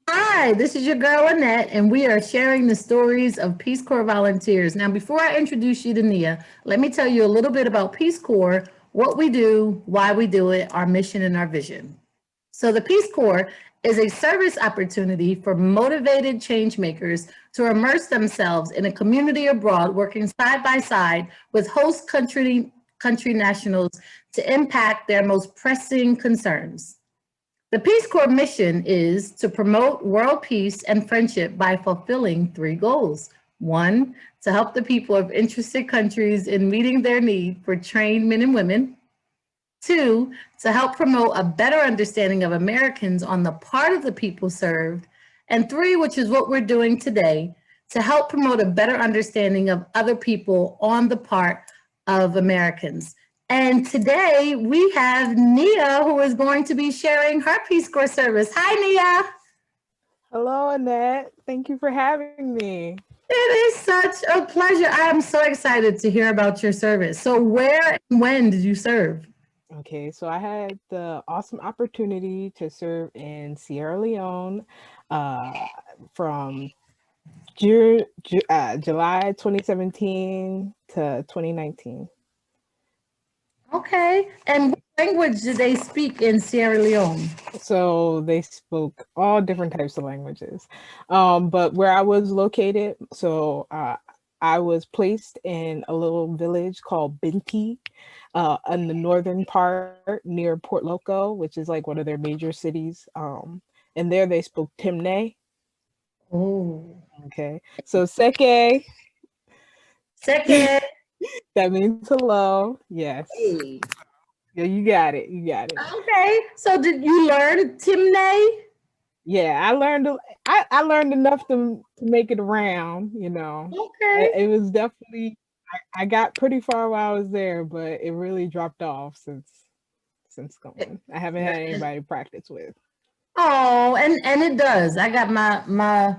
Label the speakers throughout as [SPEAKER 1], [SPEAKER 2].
[SPEAKER 1] Hi, this is your girl Annette, and we are sharing the stories of Peace Corps volunteers. Now, before I introduce you to Nia, let me tell you a little bit about Peace Corps, what we do, why we do it, our mission, and our vision. So, the Peace Corps is a service opportunity for motivated change makers to immerse themselves in a community abroad, working side by side with host country nationals to impact their most pressing concerns. The Peace Corps mission is to promote world peace and friendship by fulfilling three goals. One, to help the people of interested countries in meeting their need for trained men and women. Two, to help promote a better understanding of Americans on the part of the people served. And three, which is what we're doing today, to help promote a better understanding of other people on the part of Americans. And today we have Nia, who is going to be sharing her Peace Corps service. Hi, Nia.
[SPEAKER 2] Hello, Annette. Thank you for having me.
[SPEAKER 1] It is such a pleasure. I am so excited to hear about your service. So, where and when did you serve?
[SPEAKER 2] Okay, so I had the awesome opportunity to serve in Sierra Leone uh, from July 2017 to 2019.
[SPEAKER 1] Okay. And what language do they speak in Sierra Leone?
[SPEAKER 2] So they spoke all different types of languages. But where I was located, I was placed in a little village called Binti in the northern part near Port Loco, which is like one of their major cities. And there they spoke Timne.
[SPEAKER 1] Oh,
[SPEAKER 2] Okay. So Seke,
[SPEAKER 1] second.
[SPEAKER 2] that means hello. Yes.
[SPEAKER 1] Hey.
[SPEAKER 2] Yeah, you got it. You got it.
[SPEAKER 1] Okay. So, did you learn Timne?
[SPEAKER 2] Yeah, I learned enough to make it around, you know.
[SPEAKER 1] Okay.
[SPEAKER 2] It was definitely I got pretty far while I was there, but it really dropped off since going. I haven't had anybody to practice with.
[SPEAKER 1] Oh, and it does. I got my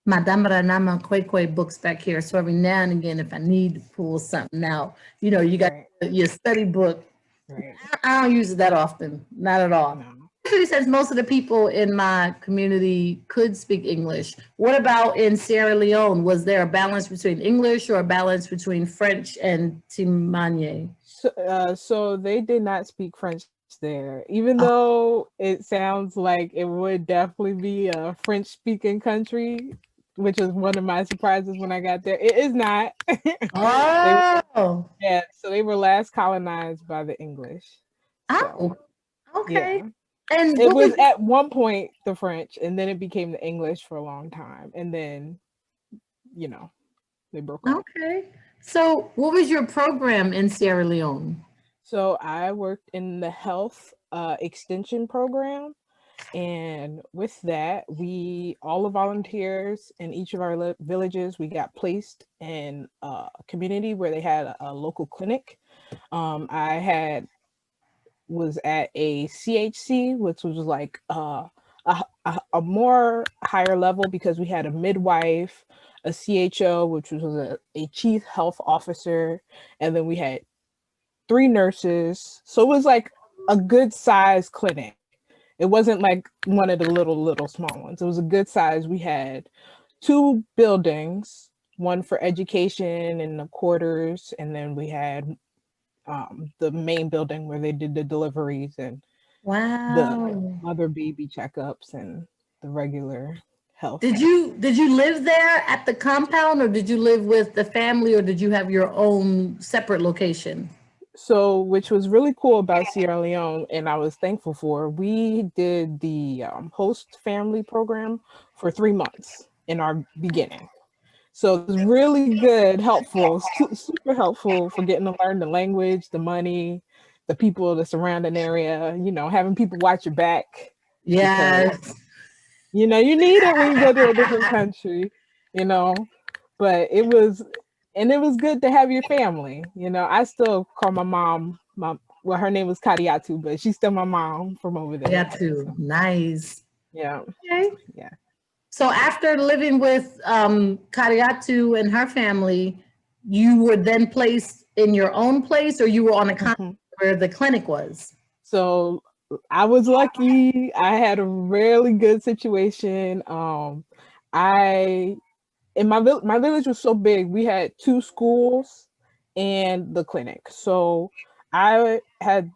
[SPEAKER 1] Madame Ranama Kwekwe books back here. So every now and again, if I need to pull something out, you got
[SPEAKER 2] Right,
[SPEAKER 1] your study book.
[SPEAKER 2] right.
[SPEAKER 1] I don't use it that often, not at all.
[SPEAKER 2] No.
[SPEAKER 1] Especially since most of the people in my community could speak English. What about in Sierra Leone? Was there a balance between English or a balance between French and Timanye?
[SPEAKER 2] So they did not speak French there, even though it sounds like it would definitely be a French speaking country, which was one of my surprises when I got there. It is not. They
[SPEAKER 1] Oh,
[SPEAKER 2] Yeah, so they were last colonized by the English. So,
[SPEAKER 1] oh, okay.
[SPEAKER 2] yeah.
[SPEAKER 1] And
[SPEAKER 2] It
[SPEAKER 1] what was
[SPEAKER 2] was at one point the French, and then it became the English for a long time. And then, you know, they broke off.
[SPEAKER 1] okay? So what was your program in Sierra Leone?
[SPEAKER 2] So I worked in the health extension program. And with that, all the volunteers in each of our villages, we got placed in a community where they had a local clinic. I had was at a CHC, which was like a more higher level because we had a midwife, a CHO, which was a chief health officer, and then we had three nurses. So it was like a good size clinic. It wasn't like one of the little small ones. It was a good size. We had two buildings, one for education and the quarters, and then we had the main building where they did the deliveries and the
[SPEAKER 1] Wow.
[SPEAKER 2] mother baby checkups and the regular health.
[SPEAKER 1] Did you live there at the compound, or did you live with the family, or did you have your own separate location?
[SPEAKER 2] So, which was really cool about Sierra Leone, and I was thankful for, we did the host family program for 3 months in our beginning. So it was really good, helpful, super helpful for getting to learn the language, the money, the people, the surrounding area, having people watch your back because
[SPEAKER 1] Yes.
[SPEAKER 2] you need it when you go to a different country, you know. But it was good to have your family. I still call my mom, well, her name was Kadiatu, but she's still my mom from over
[SPEAKER 1] I
[SPEAKER 2] there.
[SPEAKER 1] got to. Nice.
[SPEAKER 2] Yeah,
[SPEAKER 1] Okay.
[SPEAKER 2] yeah.
[SPEAKER 1] So after living with Kariatu and her family, you were then placed in your own place, or you were on a contract
[SPEAKER 2] Mhm.
[SPEAKER 1] where the clinic was?
[SPEAKER 2] So I was lucky. I had a really good situation. I in my village was so big. We had two schools and the clinic. So I had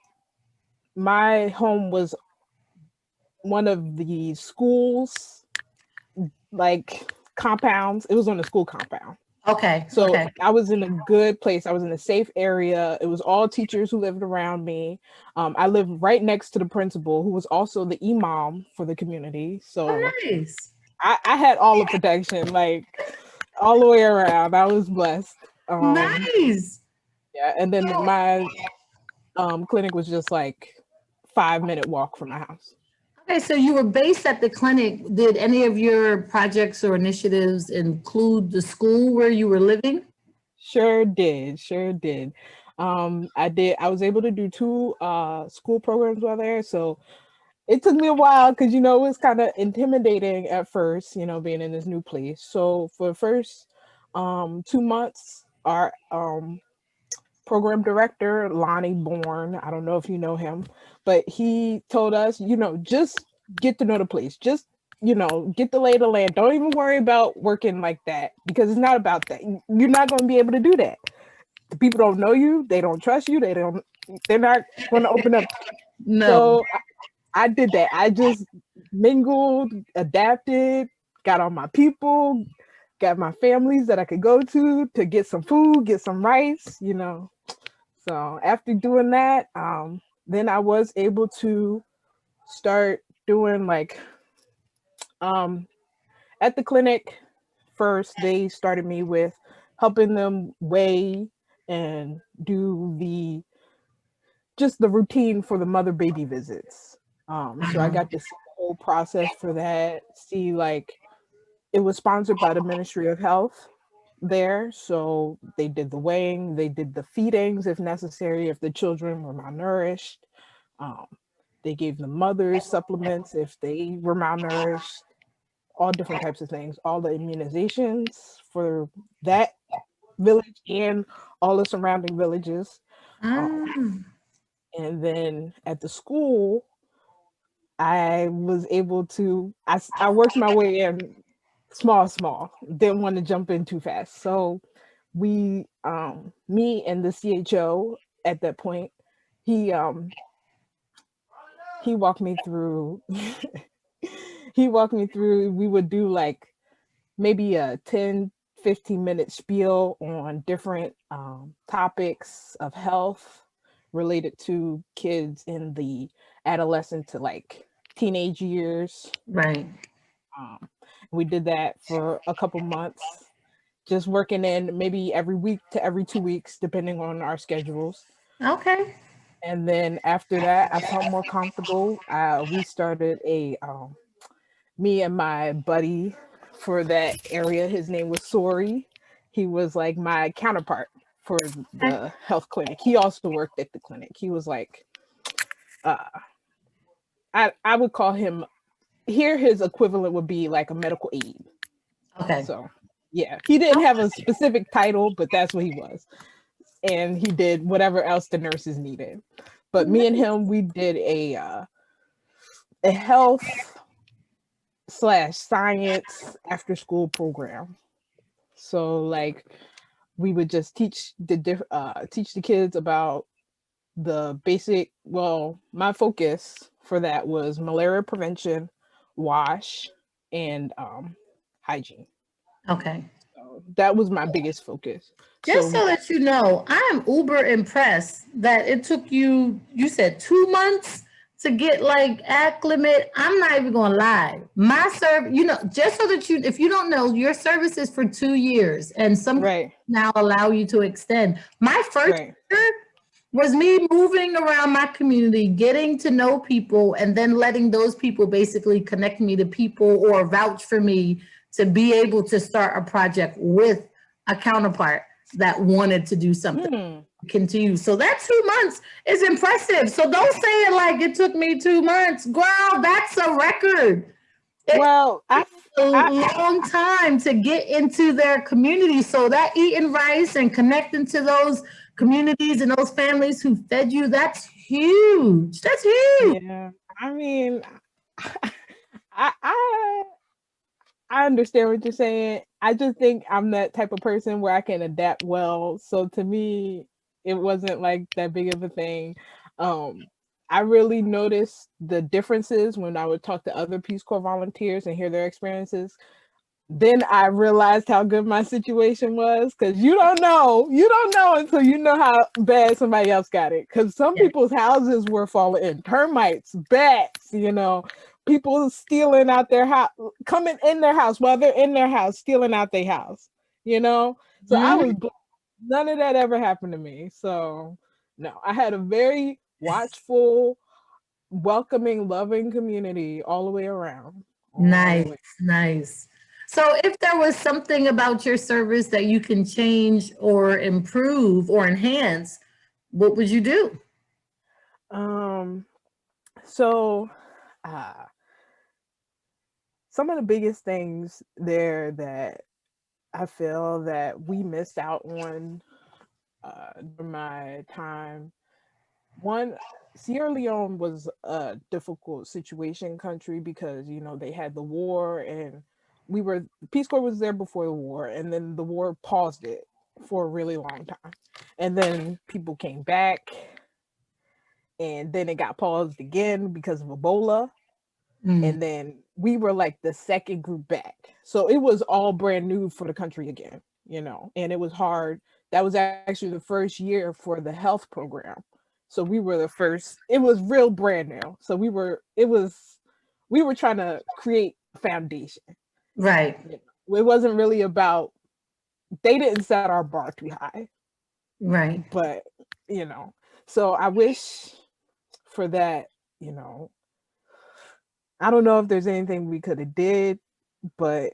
[SPEAKER 2] my home was one of the schools like compounds. It was on the school compound.
[SPEAKER 1] Okay,
[SPEAKER 2] So
[SPEAKER 1] okay.
[SPEAKER 2] I was in a good place. I was in a safe area. It was all teachers who lived around me. I lived right next to the principal, who was also the imam for the community.
[SPEAKER 1] Oh,
[SPEAKER 2] So
[SPEAKER 1] nice.
[SPEAKER 2] I had all the protection, like all the way around. I was blessed.
[SPEAKER 1] Nice.
[SPEAKER 2] Yeah, and then my clinic was just like 5-minute walk from my house.
[SPEAKER 1] Okay, so you were based at the clinic. Did any of your projects or initiatives include the school where you were living?
[SPEAKER 2] Sure did, sure did. I was able to do two school programs while there. So it took me a while because it was kind of intimidating at first, being in this new place. So for the first 2 months, our program director, Lonnie Bourne, I don't know if you know him, but he told us, just get to know the place. Just, get the lay of the land. Don't even worry about working like that because it's not about that. You're not going to be able to do that. The people don't know you. They don't trust you. They're not going to open up.
[SPEAKER 1] No.
[SPEAKER 2] So I did that. I just mingled, adapted, got on my people, got my families that I could go to get some food, get some rice. So after doing that, then I was able to start doing like at the clinic. First, they started me with helping them weigh and do the routine for the mother baby visits. So I
[SPEAKER 1] Uh-huh.
[SPEAKER 2] got to see the whole process for that. See, like it was sponsored by the Ministry of Health there. So they did the weighing, they did the feedings if necessary, if the children were malnourished. Um, they gave the mothers supplements if they were malnourished, all different types of things, all the immunizations for that village and all the surrounding villages. Um,
[SPEAKER 1] Ah,
[SPEAKER 2] and then at the school, I was able to, I worked my way in small, didn't want to jump in too fast. So me and the CHO at that point, he, he walked me through, we would do like maybe a 10-15 minute spiel on different topics of health related to kids in the adolescent to like teenage years.
[SPEAKER 1] right.
[SPEAKER 2] Um, we did that for a couple months, just working in maybe every week to every 2 weeks, depending on our schedules.
[SPEAKER 1] Okay.
[SPEAKER 2] And then after that, I felt more comfortable. We started me and my buddy for that area, his name was Sori. He was like my counterpart for the health clinic. He also worked at the clinic. He was like, uh, I would call him here, his equivalent would be like a medical aide.
[SPEAKER 1] Okay.
[SPEAKER 2] So yeah, he didn't have a specific title, but that's what he was. And he did whatever else the nurses needed. But me and him, we did a health slash science after school program. So like we would just teach the kids about the basic. Well, my focus for that was malaria prevention, wash, and hygiene.
[SPEAKER 1] Okay.
[SPEAKER 2] So that was my biggest focus.
[SPEAKER 1] Just
[SPEAKER 2] So
[SPEAKER 1] so that you know, I am uber impressed that it took you, you said 2 months to get like acclimate. I'm not even going to lie. My serve, just so that you, if you don't know, your service is for 2 years and some
[SPEAKER 2] right,
[SPEAKER 1] now allow you to extend. My first
[SPEAKER 2] right.
[SPEAKER 1] year was me moving around my community, getting to know people, and then letting those people basically connect me to people or vouch for me to be able to start a project with a counterpart that wanted to do something
[SPEAKER 2] Hmm.
[SPEAKER 1] continue. So that 2 months is impressive. So don't say it like it took me 2 months. Girl, that's a record. It
[SPEAKER 2] Well,
[SPEAKER 1] a
[SPEAKER 2] I
[SPEAKER 1] long time to get into their community. So that eating rice and connecting to those communities and those families who fed you, that's huge. That's huge.
[SPEAKER 2] Yeah. I mean, I I I understand what you're saying. I just think I'm that type of person where I can adapt well. So to me, it wasn't like that big of a thing. Um, I really noticed the differences when I would talk to other Peace Corps volunteers and hear their experiences. Then I realized how good my situation was, because you don't know until you know how bad somebody else got it. Because some
[SPEAKER 1] Yeah.
[SPEAKER 2] people's houses were falling in, termites, bats, people stealing out their house, coming in their house while they're in their house, stealing out their house, you know. So
[SPEAKER 1] Mhm.
[SPEAKER 2] none of that ever happened to me. So no, I had a very watchful, welcoming, loving community all the way around, all the
[SPEAKER 1] Nice,
[SPEAKER 2] way.
[SPEAKER 1] nice. So if there was something about your service that you can change or improve or enhance, what would you do?
[SPEAKER 2] Um, so uh some of the biggest things there that I feel that we missed out on during my time. One, Sierra Leone was a difficult situation country because they had the war, and Peace Corps was there before the war, and then the war paused it for a really long time, and then people came back, and then it got paused again because of Ebola.
[SPEAKER 1] Mm,
[SPEAKER 2] And then we were like the second group back. So it was all brand new for the country again, and it was hard. That was actually the first year for the health program. So we were the first, it was real brand new. So we were trying to create foundation.
[SPEAKER 1] right,
[SPEAKER 2] It wasn't really about, they didn't set our bar too high,
[SPEAKER 1] right.
[SPEAKER 2] but, you know, so I wish for that, you know, I don't know if there's anything we could have did, but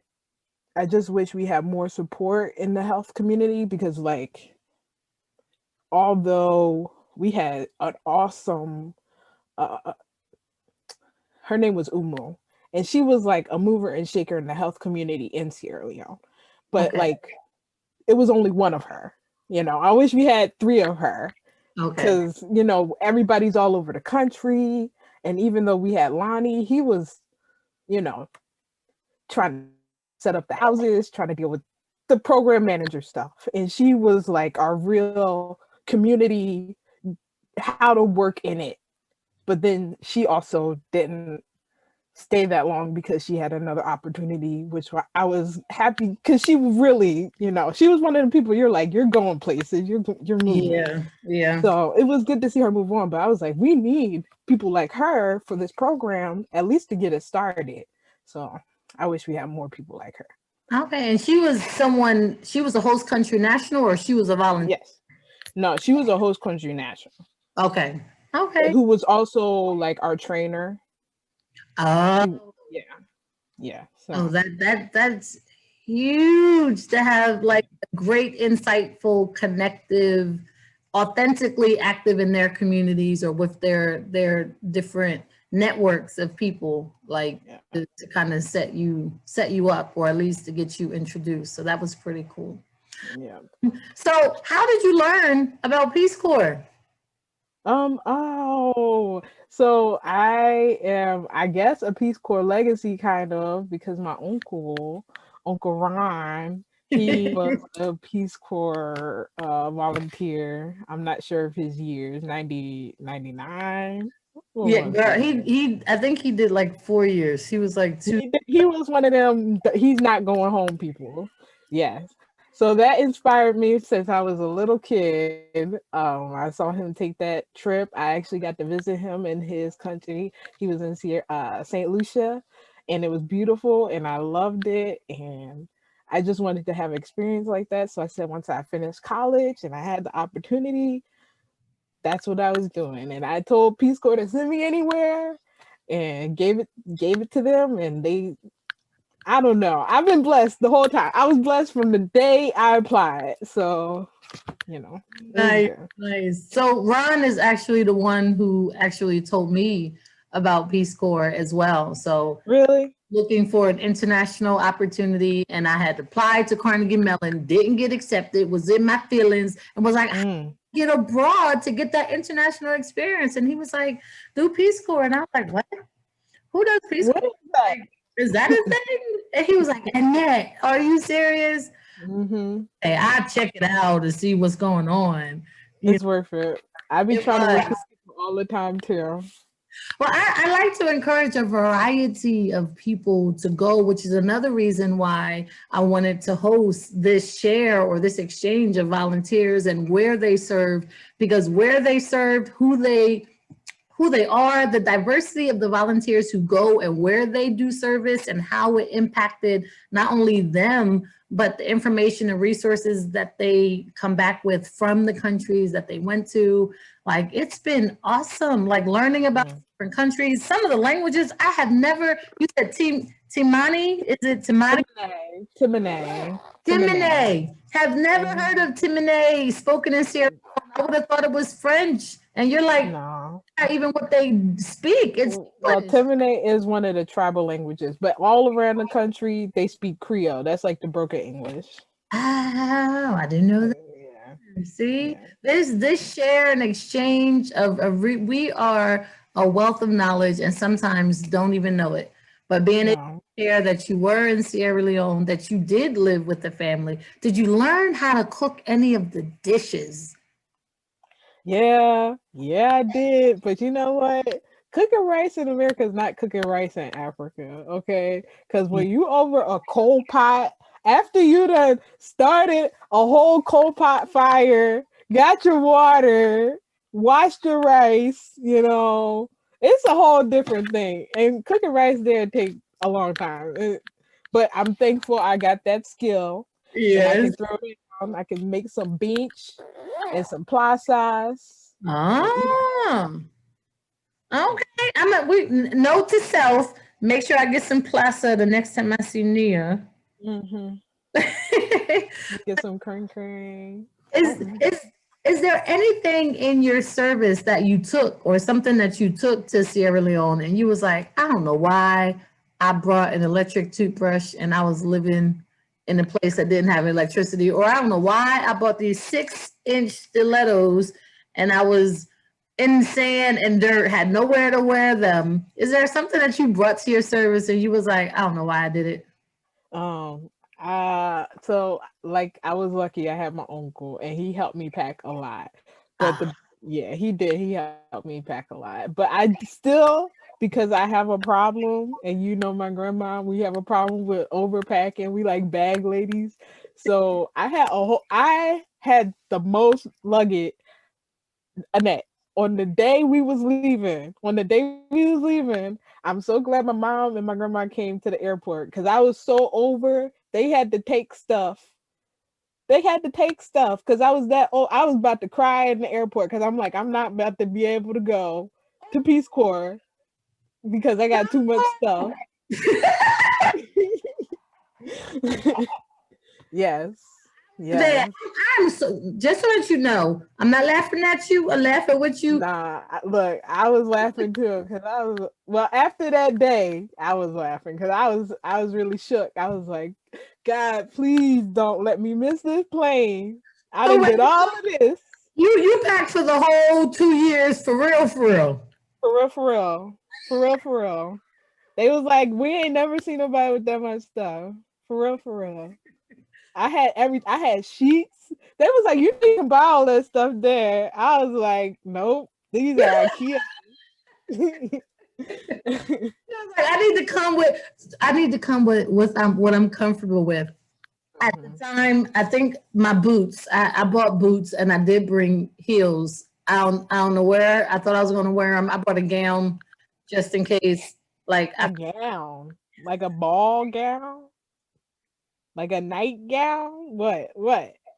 [SPEAKER 2] I just wish we had more support in the health community, because like, although we had an awesome uh her name was Umo, and she was like a mover and shaker in the health community in Sierra Leone. But
[SPEAKER 1] Okay,
[SPEAKER 2] like, it was only one of her. I wish we had three of her,
[SPEAKER 1] okay.
[SPEAKER 2] because everybody's all over the country. And even though we had Lonnie, he was, you know, trying to set up the houses, trying to deal with the program manager stuff. And she was like our real community, how to work in it. But then she also didn't stay that long because she had another opportunity, which I was happy, because she really, she was one of the people you're like, you're going places, you're moving.
[SPEAKER 1] Yeah, yeah.
[SPEAKER 2] So it was good to see her move on. But I was like, we need people like her for this program, at least to get it started. So I wish we had more people like her.
[SPEAKER 1] Okay, and she was a host country national or she was a volunteer?
[SPEAKER 2] Yes. No, she was a host country national,
[SPEAKER 1] Okay, okay.
[SPEAKER 2] who was also like our trainer.
[SPEAKER 1] Oh,
[SPEAKER 2] She, yeah, yeah.
[SPEAKER 1] oh,
[SPEAKER 2] So
[SPEAKER 1] that's huge to have like a great, insightful, connective, authentically active in their communities or with their different networks of people, like
[SPEAKER 2] yeah,
[SPEAKER 1] to kind of set you up or at least to get you introduced. So that was pretty cool.
[SPEAKER 2] yeah.
[SPEAKER 1] So how did you learn about Peace Corps?
[SPEAKER 2] Oh, so I am, I guess, a Peace Corps legacy, kind of, because my Uncle Ron, he was a Peace Corps volunteer. I'm not sure of his years, 90, 99. What
[SPEAKER 1] Yeah,
[SPEAKER 2] was
[SPEAKER 1] girl,
[SPEAKER 2] it?
[SPEAKER 1] he I think he did like 4 years. He was like two.
[SPEAKER 2] He was one of them, he's not going home people. Yes. So that inspired me since I was a little kid. I saw him take that trip. I actually got to visit him in his country. He was in St. Lucia, and it was beautiful, and I loved it. And I just wanted to have an experience like that. So I said, once I finished college and I had the opportunity, that's what I was doing. And I told Peace Corps to send me anywhere, and gave it to them, and they, I don't know. I've been blessed the whole time. I was blessed from the day I applied. So, it was
[SPEAKER 1] Nice,
[SPEAKER 2] good.
[SPEAKER 1] nice. So Ron is actually the one who actually told me about Peace Corps as well. So
[SPEAKER 2] Really?
[SPEAKER 1] looking for an international opportunity, and I had applied to Carnegie Mellon, didn't get accepted, was in my feelings, and was like,
[SPEAKER 2] Mm.
[SPEAKER 1] get abroad to get that international experience. And he was like, do Peace Corps. And I was like, what? Who does Peace
[SPEAKER 2] What
[SPEAKER 1] Corps?
[SPEAKER 2] is that?
[SPEAKER 1] Like, is that a thing? And he was like, Annette, are you serious?
[SPEAKER 2] Mm-hmm.
[SPEAKER 1] Hey, I check it out to see what's going on. You know,
[SPEAKER 2] It's worth it. I be
[SPEAKER 1] it
[SPEAKER 2] trying to recruit
[SPEAKER 1] was.
[SPEAKER 2] people all the time too.
[SPEAKER 1] Well, I like to encourage a variety of people to go, which is another reason why I wanted to host this share or this exchange of volunteers and where they served, because where they served, who they are, the diversity of the volunteers who go and where they do service and how it impacted not only them, but the information and resources that they come back with from the countries that they went to. Like, it's been awesome, like learning about
[SPEAKER 2] Yeah.
[SPEAKER 1] different countries. Some of the languages I have never, you said Timani, is it Timani?
[SPEAKER 2] Timone.
[SPEAKER 1] Timine. Have never heard
[SPEAKER 2] Mhm.
[SPEAKER 1] of Timine spoken in Sierra Leone. I would have thought it was French. And you're like,
[SPEAKER 2] No.
[SPEAKER 1] not even what they speak. It's
[SPEAKER 2] Well,
[SPEAKER 1] English.
[SPEAKER 2] Timone is one of the tribal languages, but all around the country they speak Creole. That's like the broken English.
[SPEAKER 1] Oh, I didn't know that.
[SPEAKER 2] Yeah.
[SPEAKER 1] See,
[SPEAKER 2] Yeah.
[SPEAKER 1] this share and exchange we are a wealth of knowledge and sometimes don't even know it. But being able
[SPEAKER 2] No.
[SPEAKER 1] to share that you were in Sierra Leone, that you did live with the family, did you learn how to cook any of the dishes?
[SPEAKER 2] Yeah, yeah, I did. But you know what? Cooking rice in America is not cooking rice in Africa, okay? Because when you over a coal pot, after you done started a whole coal pot fire, got your water, washed your rice, it's a whole different thing. And cooking rice there take a long time. But I'm thankful I got that skill and I
[SPEAKER 1] Yes.
[SPEAKER 2] can throw it on. I can make some beach and some plazas and eat.
[SPEAKER 1] Oh, okay. Note to self, make sure I get some plaza the next time I see Nia.
[SPEAKER 2] Mm-hmm. Get some cream cream.
[SPEAKER 1] Is
[SPEAKER 2] Something.
[SPEAKER 1] is is there anything in your service that you took or something that you took to Sierra Leone and you was like, I don't know why I brought an electric toothbrush and I was living in a place that didn't have electricity, or I don't know why I bought these 6-inch stilettos and I was in sand and dirt, had nowhere to wear them. Is there something that you brought to your service and you was like, I don't know why I did it?
[SPEAKER 2] Um, so like I was lucky I had my uncle and he helped me pack a lot. But
[SPEAKER 1] Ah,
[SPEAKER 2] yeah, he did. He helped me pack a lot. But I still, because I have a problem, and my grandma, we have a problem with overpacking. We like bag ladies. So I had the most luggage, Annette, on the day we was leaving, I'm so glad my mom and my grandma came to the airport because I was so over. They had to take stuff. They had to take stuff because I was that old. I was about to cry in the airport because I'm like, I'm not about to be able to go to Peace Corps because I got too much stuff. Yes.
[SPEAKER 1] that
[SPEAKER 2] Yes.
[SPEAKER 1] I'm so just so that you know, I'm not laughing at you or laughing with you.
[SPEAKER 2] Nah, look, I was laughing too because after that day, I was laughing because I was really shook. I was like, God, please don't let me miss this plane. I
[SPEAKER 1] So
[SPEAKER 2] done
[SPEAKER 1] wait,
[SPEAKER 2] did all of this
[SPEAKER 1] you packed for the whole 2 years for real, for real.
[SPEAKER 2] for real, for real, for real, for real. They was like, we ain't never seen nobody with that much stuff. For real, for real. I had sheets. They was like, you can buy all that stuff there. I was like, nope, these are IKEA.
[SPEAKER 1] Like, I need to come with what I'm comfortable with. At the
[SPEAKER 2] Mhm.
[SPEAKER 1] time, I think my boots. I bought boots and I did bring heels. I don't know where. I thought I was going to wear them. I bought a gown just in case. Like
[SPEAKER 2] A gown, like a ball gown, like a nightgown. What?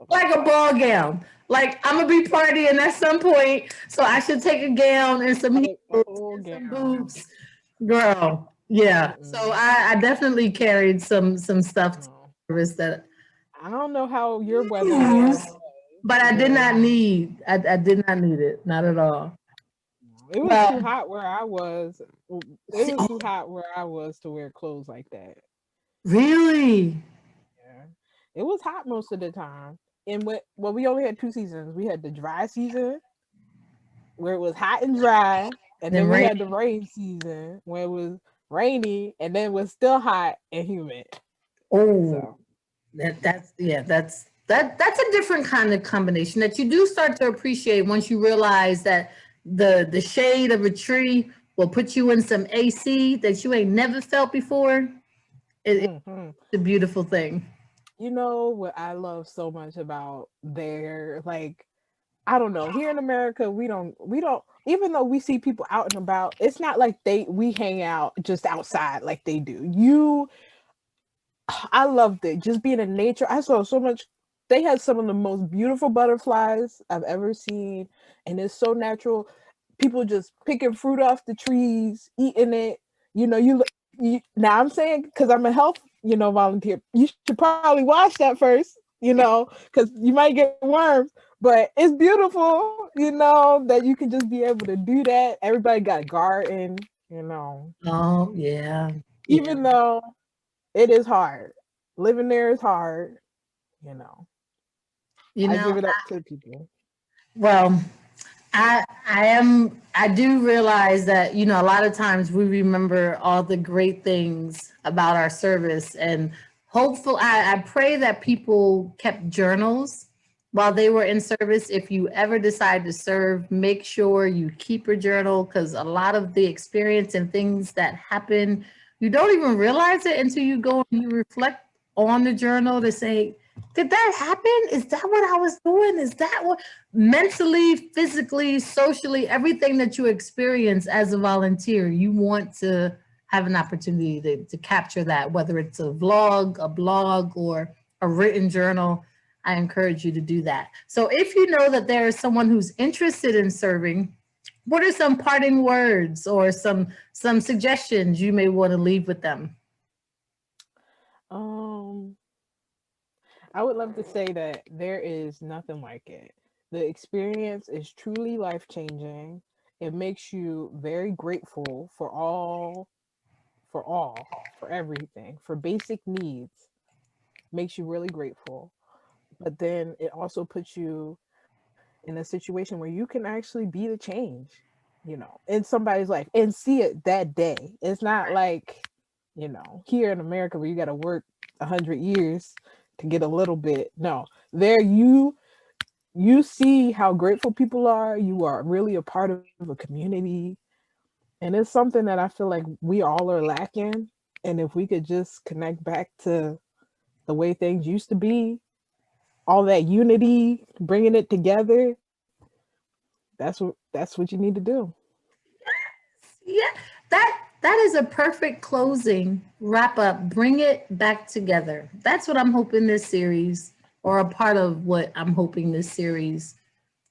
[SPEAKER 1] like a ball gown. Like I'm gonna be partying at some point, so I should take a gown and some
[SPEAKER 2] Like a
[SPEAKER 1] heels
[SPEAKER 2] whole
[SPEAKER 1] and some
[SPEAKER 2] gown.
[SPEAKER 1] boots, girl. Yeah. So
[SPEAKER 2] Mm-mm.
[SPEAKER 1] I definitely carried some stuff to
[SPEAKER 2] No,
[SPEAKER 1] service that,
[SPEAKER 2] I don't know how your weather there
[SPEAKER 1] but I did
[SPEAKER 2] but
[SPEAKER 1] not need. I did not need it, not at all.
[SPEAKER 2] it was too
[SPEAKER 1] Well,
[SPEAKER 2] hot where I was. It was too hot where I was to wear clothes like that.
[SPEAKER 1] really?
[SPEAKER 2] Yeah, it was hot most of the time. and well, we only had 2 seasons. We had the dry season where it was hot and dry, and
[SPEAKER 1] Then
[SPEAKER 2] then we
[SPEAKER 1] rain.
[SPEAKER 2] had the rain season where it was rainy and then it was still hot and humid.
[SPEAKER 1] Oh,
[SPEAKER 2] So
[SPEAKER 1] that's a different kind of combination that you do start to appreciate once you realize that the shade of a tree will put you in some AC that you ain't never felt before. It's
[SPEAKER 2] mhm.
[SPEAKER 1] a beautiful thing.
[SPEAKER 2] You know what I love so much about their, like, I don't know, here in America we don't even though we see people out and about, it's not like we hang out just outside like they do. I loved it. Just being in nature. I saw so much. They had some of the most beautiful butterflies I've ever seen. And it's so natural. People just picking fruit off the trees, eating it. You know, now I'm saying, because I'm a health, volunteer, you should probably wash that first, because you might get worms. But it's beautiful, that you can just be able to do that. Everybody got a garden.
[SPEAKER 1] Oh yeah, yeah.
[SPEAKER 2] Even though it is hard. Living there is hard, you know.
[SPEAKER 1] You
[SPEAKER 2] I
[SPEAKER 1] know,
[SPEAKER 2] give it up to people.
[SPEAKER 1] well, I do realize that, a lot of times we remember all the great things about our service, and I pray that people kept journals while they were in service. If you ever decide to serve, make sure you keep your journal, because a lot of the experience and things that happen, you don't even realize it until you go and you reflect on the journal to say, did that happen? Is that what I was doing? Is that what mentally, physically, socially, everything that you experience as a volunteer, you want to have an opportunity to capture that, whether it's a vlog, a blog, or a written journal. I encourage you to do that. So if you know that there is someone who's interested in serving, what are some parting words or some suggestions you may want to leave with them?
[SPEAKER 2] Um, I would love to say that there is nothing like it. The experience is truly life changing. It makes you very grateful for everything, for basic needs. Makes you really grateful. But then it also puts you in a situation where you can actually be the change, in somebody's life and see it that day. It's not like, here in America where you got to work 100 years to get a little bit. No, there you see how grateful people are. You are really a part of a community, and it's something that I feel like we all are lacking. And if we could just connect back to the way things used to be, all that unity, bringing it together, that's what you need to do.
[SPEAKER 1] Yeah, that is a perfect closing wrap up. Bring it back together. That's what I'm hoping this series, or a part of what I'm hoping this series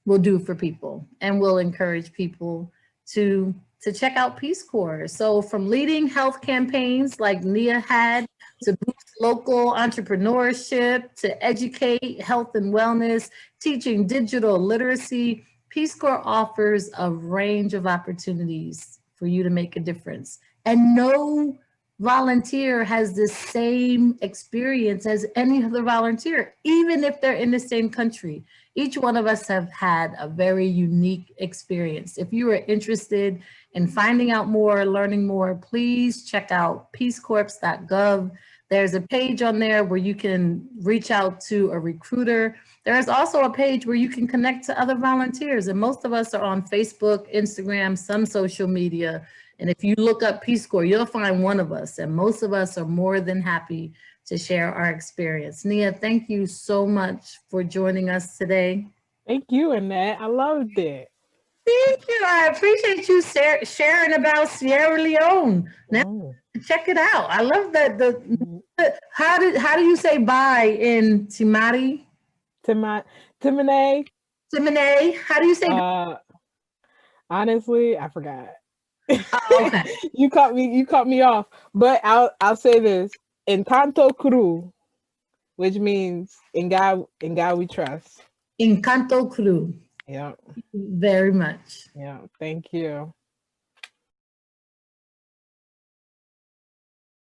[SPEAKER 1] will do for people, and will encourage people to check out Peace Corps. So from leading health campaigns like Nia had, to boost local entrepreneurship, to educate health and wellness, teaching digital literacy, Peace Corps offers a range of opportunities for you to make a difference. And no volunteer has the same experience as any other volunteer, even if they're in the same country. Each one of us have had a very unique experience. If you are interested in finding out more, learning more, please check out peacecorps.gov. There's a page on there where you can reach out to a recruiter. There is also a page where you can connect to other volunteers. And most of us are on Facebook, Instagram, some social media. And if you look up Peace Corps, you'll find one of us. And most of us are more than happy to share our experience. Nia, thank you so much for joining us today.
[SPEAKER 2] Thank you, Annette. I loved it.
[SPEAKER 1] Thank you. I appreciate you sharing about Sierra Leone. Now
[SPEAKER 2] Oh.
[SPEAKER 1] check it out. I love that.
[SPEAKER 2] Mm.
[SPEAKER 1] How do you say bye in Timari?
[SPEAKER 2] Timone,
[SPEAKER 1] Timene? How do you say?
[SPEAKER 2] uh, honestly, I forgot.
[SPEAKER 1] Oh, okay.
[SPEAKER 2] You caught me off. But I'll say this. Encanto Cru, which means in God we trust.
[SPEAKER 1] Encanto Crew.
[SPEAKER 2] Yeah.
[SPEAKER 1] Very much.
[SPEAKER 2] Yeah. Thank you.